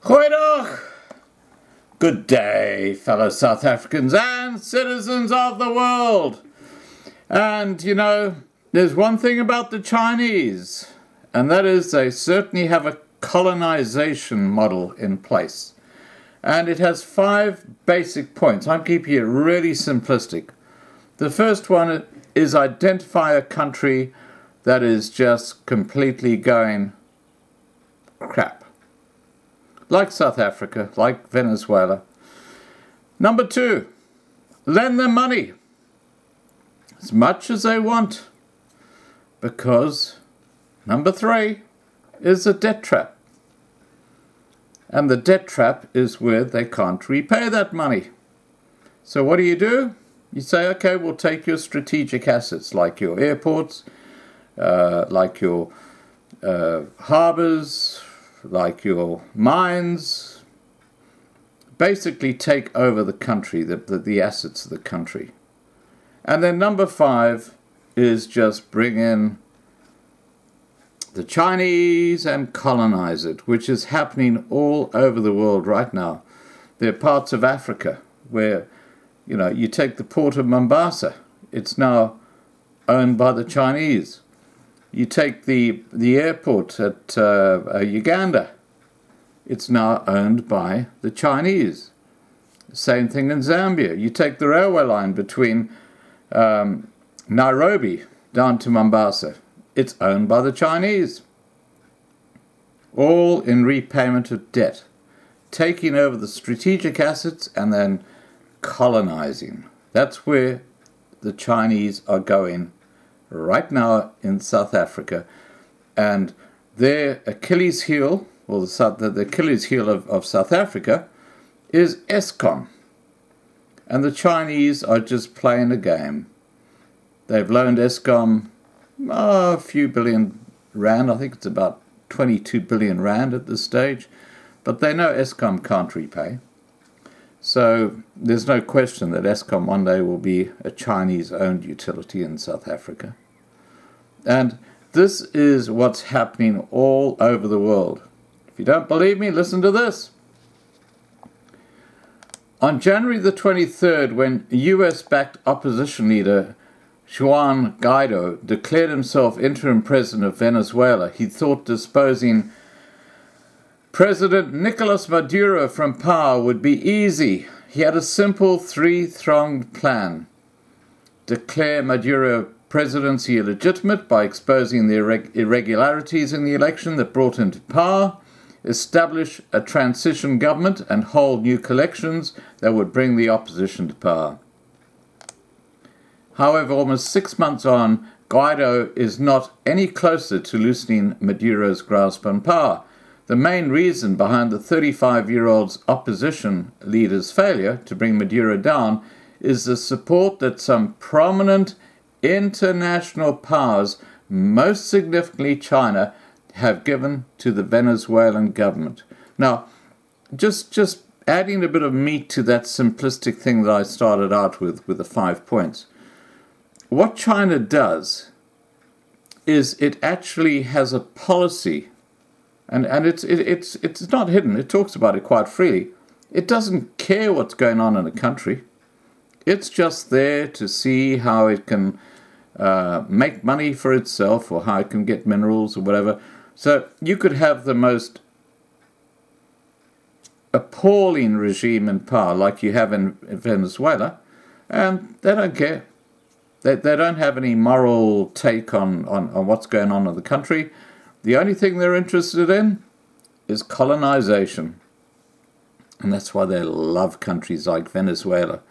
Goeiedag! Good day, fellow South Africans and citizens of the world. And, there's one thing about the Chinese, and that is they certainly have a colonization model in place. And it has 5 basic points. I'm keeping it really simplistic. The first one is identify a country that is just completely going crap. Like South Africa, like Venezuela. Number 2, lend them money as much as they want. Because number 3 is the debt trap. And the debt trap is where they can't repay that money. So what do? You say, okay, we'll take your strategic assets like your airports, like your harbors, like your mines, basically take over the country, the assets of the country. And then number 5 is just bring in the Chinese and colonize it, which is happening all over the world right now. There are parts of Africa where, you take the port of Mombasa, it's now owned by the Chinese. You take the airport at Uganda, it's now owned by the Chinese. Same thing in Zambia. You take the railway line between Nairobi down to Mombasa, it's owned by the Chinese. All in repayment of debt, taking over the strategic assets and then colonizing. That's where the Chinese are going right now in South Africa, and their Achilles heel, or the Achilles heel of South Africa, is Eskom. And the Chinese are just playing a game. They've loaned Eskom a few billion rand. I think it's about 22 billion rand at this stage, but they know Eskom can't repay. So there's no question that Eskom one day will be a Chinese-owned utility in South Africa. And this is what's happening all over the world. If you don't believe me, listen to this. On January the 23rd, when US-backed opposition leader Juan Guaido declared himself interim president of Venezuela, he thought disposing President Nicolas Maduro from power would be easy. He had a simple 3-pronged plan. Declare Maduro presidency illegitimate by exposing the irregularities in the election that brought him to power, establish a transition government and hold new elections that would bring the opposition to power. However, almost 6 months on, Guaido is not any closer to loosening Maduro's grasp on power. The main reason behind the 35-year-old's opposition leader's failure to bring Maduro down is the support that some prominent international powers, most significantly China, have given to the Venezuelan government. Now, just adding a bit of meat to that simplistic thing that I started out with the 5 points. What China does is it actually has a policy, and it's not hidden. It talks about it quite freely. It doesn't care what's going on in a country. It's just there to see how it can make money for itself, or how it can get minerals or whatever. So you could have the most appalling regime in power like you have in Venezuela, and they don't care. They don't have any moral take on what's going on in the country. The only thing they're interested in is colonization. And that's why they love countries like Venezuela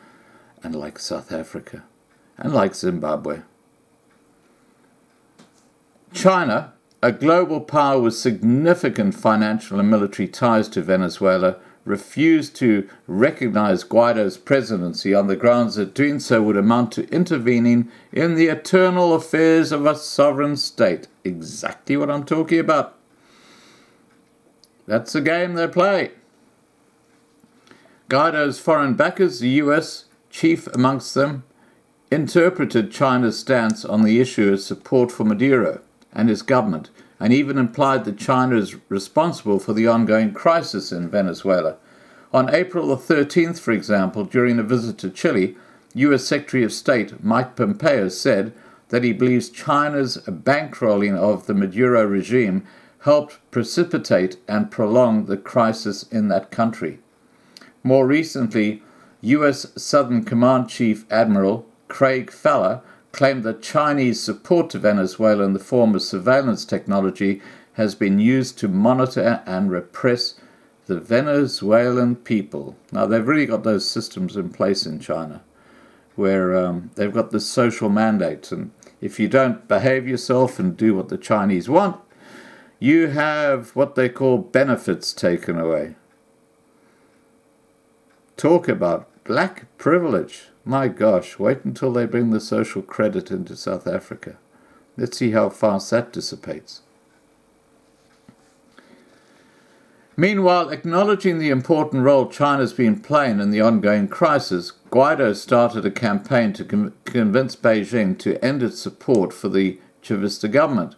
and like South Africa and like Zimbabwe. China, a global power with significant financial and military ties to Venezuela, refused to recognize Guaido's presidency on the grounds that doing so would amount to intervening in the internal affairs of a sovereign state. Exactly what I'm talking about. That's the game they play. Guaido's foreign backers, the US, chief amongst them, interpreted China's stance on the issue as support for Maduro and his government, and even implied that China is responsible for the ongoing crisis in Venezuela. On April the 13th, for example, during a visit to Chile, U.S. Secretary of State Mike Pompeo said that he believes China's bankrolling of the Maduro regime helped precipitate and prolong the crisis in that country. More recently, U.S. Southern Command Chief Admiral Craig Feller claimed that Chinese support to Venezuela in the form of surveillance technology has been used to monitor and repress the Venezuelan people. Now, they've really got those systems in place in China where they've got this social mandate, and if you don't behave yourself and do what the Chinese want, you have what they call benefits taken away. Talk about black privilege. My gosh, wait until they bring the social credit into South Africa. Let's see how fast that dissipates. Meanwhile, acknowledging the important role China's been playing in the ongoing crisis, Guaido started a campaign to convince Beijing to end its support for the Chavista government.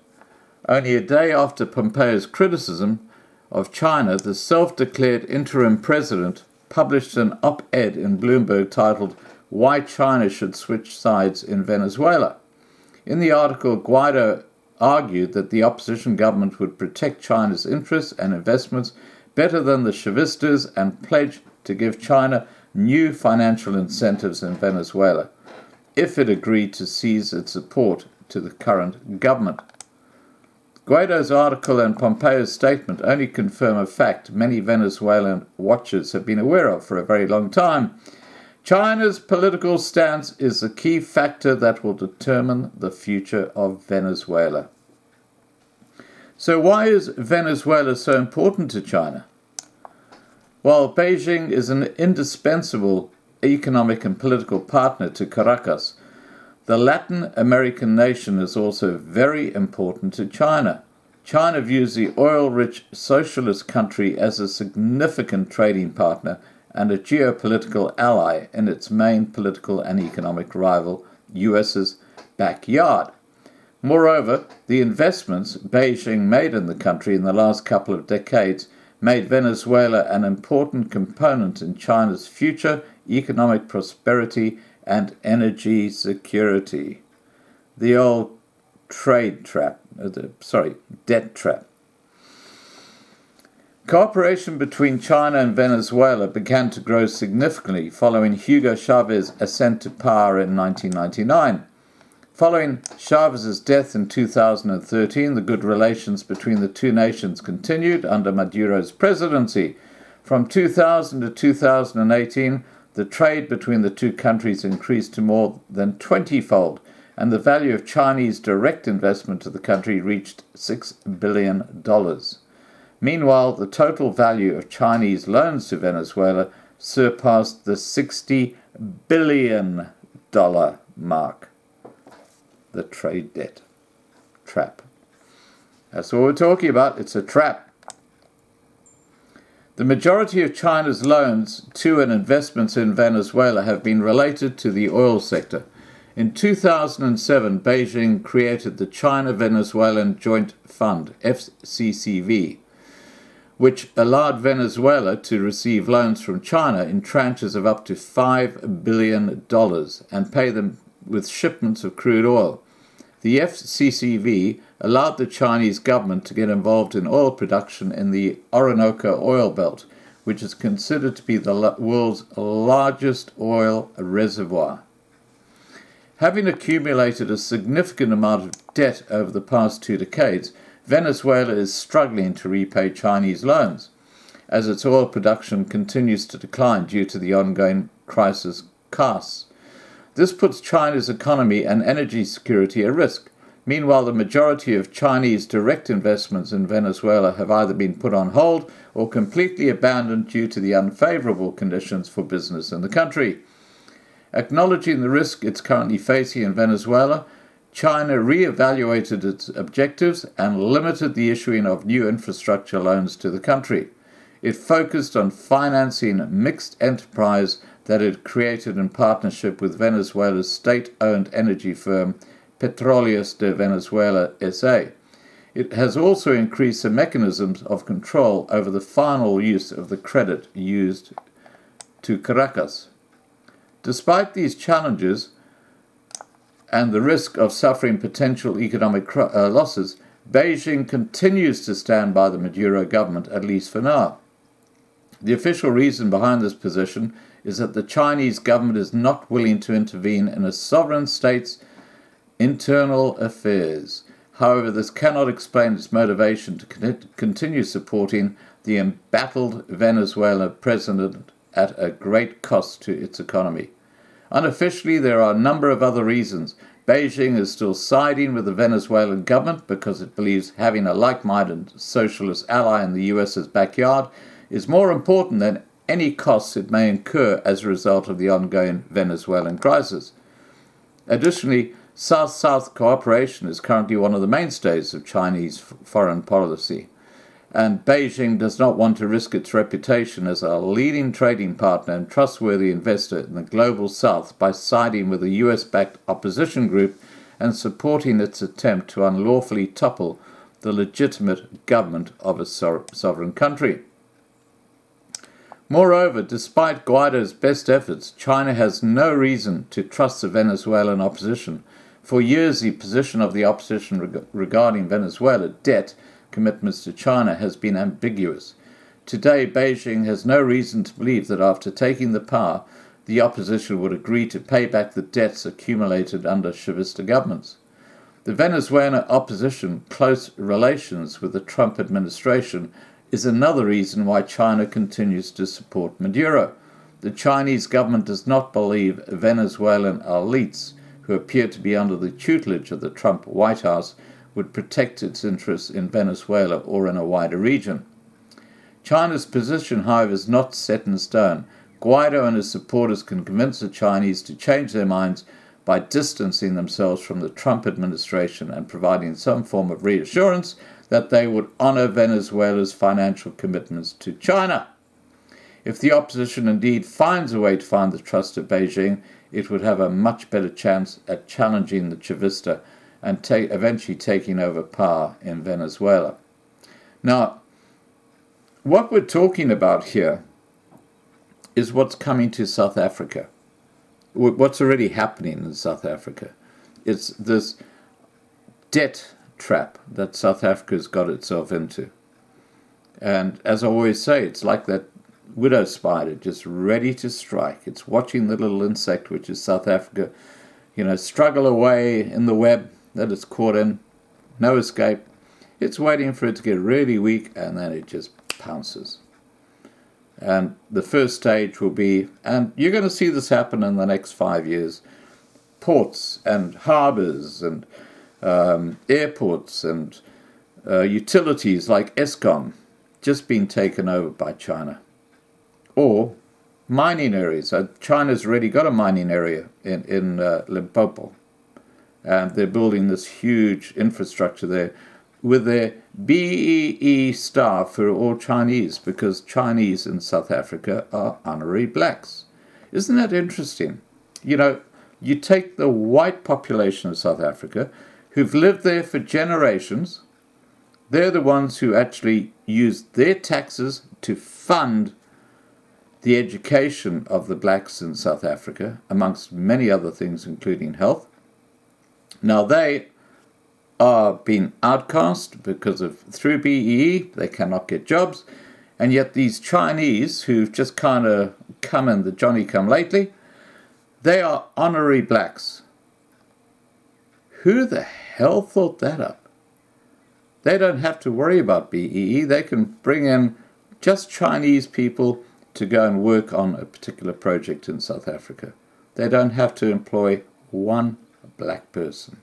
Only a day after Pompeo's criticism of China, the self-declared interim president published an op-ed in Bloomberg titled "Why China Should Switch Sides in Venezuela." In the article, Guaido argued that the opposition government would protect China's interests and investments better than the Chavistas and pledged to give China new financial incentives in Venezuela if it agreed to cease its support to the current government. Guaido's article and Pompeo's statement only confirm a fact many Venezuelan watchers have been aware of for a very long time. China's political stance is the key factor that will determine the future of Venezuela. So why is Venezuela so important to China? Well, Beijing is an indispensable economic and political partner to Caracas. The Latin American nation is also very important to China. China views the oil-rich socialist country as a significant trading partner and a geopolitical ally in its main political and economic rival, US's backyard. Moreover, the investments Beijing made in the country in the last couple of decades made Venezuela an important component in China's future economic prosperity and energy security. The old debt trap. Cooperation between China and Venezuela began to grow significantly following Hugo Chávez's ascent to power in 1999. Following Chávez's death in 2013, the good relations between the two nations continued under Maduro's presidency. From 2000 to 2018, the trade between the two countries increased to more than 20-fold, and the value of Chinese direct investment to the country reached $6 billion. Meanwhile, the total value of Chinese loans to Venezuela surpassed the $60 billion mark. The trade debt trap. That's what we're talking about. It's a trap. The majority of China's loans to and investments in Venezuela have been related to the oil sector. In 2007, Beijing created the China-Venezuelan Joint Fund, FCCV, which allowed Venezuela to receive loans from China in tranches of up to $5 billion and pay them with shipments of crude oil. The FCCV allowed the Chinese government to get involved in oil production in the Orinoco oil belt, which is considered to be the world's largest oil reservoir. Having accumulated a significant amount of debt over the past 2 decades, Venezuela is struggling to repay Chinese loans, as its oil production continues to decline due to the ongoing crisis costs. This puts China's economy and energy security at risk. Meanwhile, the majority of Chinese direct investments in Venezuela have either been put on hold or completely abandoned due to the unfavorable conditions for business in the country. Acknowledging the risk it's currently facing in Venezuela, China re-evaluated its objectives and limited the issuing of new infrastructure loans to the country. It focused on financing mixed enterprise that it created in partnership with Venezuela's state-owned energy firm Petróleos de Venezuela S.A. it has also increased the mechanisms of control over the final use of the credit used to Caracas. Despite these challenges and the risk of suffering potential economic losses, Beijing continues to stand by the Maduro government, at least for now. The official reason behind this position is that the Chinese government is not willing to intervene in a sovereign state's internal affairs. However, this cannot explain its motivation to continue supporting the embattled Venezuela president at a great cost to its economy. Unofficially, there are a number of other reasons. Beijing is still siding with the Venezuelan government because it believes having a like-minded socialist ally in the US's backyard is more important than any costs it may incur as a result of the ongoing Venezuelan crisis. Additionally, South-South cooperation is currently one of the mainstays of Chinese foreign policy, and Beijing does not want to risk its reputation as a leading trading partner and trustworthy investor in the global South by siding with a US-backed opposition group and supporting its attempt to unlawfully topple the legitimate government of a sovereign country. Moreover, despite Guaido's best efforts, China has no reason to trust the Venezuelan opposition. For years, the position of the opposition regarding Venezuela debt commitments to China has been ambiguous. Today, Beijing has no reason to believe that after taking the power, the opposition would agree to pay back the debts accumulated under Chavista governments. The Venezuelan opposition close relations with the Trump administration is another reason why China continues to support Maduro. The Chinese government does not believe Venezuelan elites, who appear to be under the tutelage of the Trump White House, would protect its interests in Venezuela or in a wider region. China's position, however, is not set in stone. Guaido and his supporters can convince the Chinese to change their minds by distancing themselves from the Trump administration and providing some form of reassurance that they would honor Venezuela's financial commitments to China. If the opposition indeed finds a way to find the trust of Beijing, it would have a much better chance at challenging the Chavista and eventually taking over power in Venezuela. Now, what we're talking about here is what's coming to South Africa, what's already happening in South Africa. It's this debt trap that South Africa's got itself into. And as I always say, it's like that widow spider just ready to strike. It's watching the little insect, which is South Africa, struggle away in the web that it's caught in. No escape. It's waiting for it to get really weak, and then it just pounces. And the first stage will be, and you're going to see this happen in the next 5 years, ports and harbors and airports and utilities like Eskom just being taken over by China. Or mining areas. China's already got a mining area in Limpopo. And they're building this huge infrastructure there with their BEE staff who are all Chinese, because Chinese in South Africa are honorary blacks. Isn't that interesting? You take the white population of South Africa who've lived there for generations. They're the ones who actually use their taxes to fund the education of the blacks in South Africa, amongst many other things, including health. Now they are being outcast because through BEE, they cannot get jobs. And yet these Chinese who've just kind of come in the Johnny-come-lately, they are honorary blacks. Who the hell thought that up? They don't have to worry about BEE. They can bring in just Chinese people to go and work on a particular project in South Africa. They don't have to employ one black person.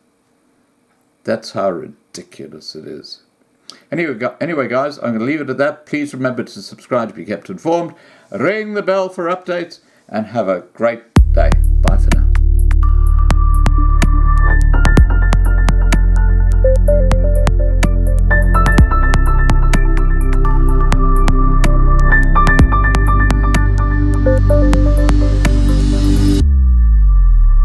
That's how ridiculous it is. Anyway, guys, I'm going to leave it at that. Please remember to subscribe to be kept informed. Ring the bell for updates, and have a great day.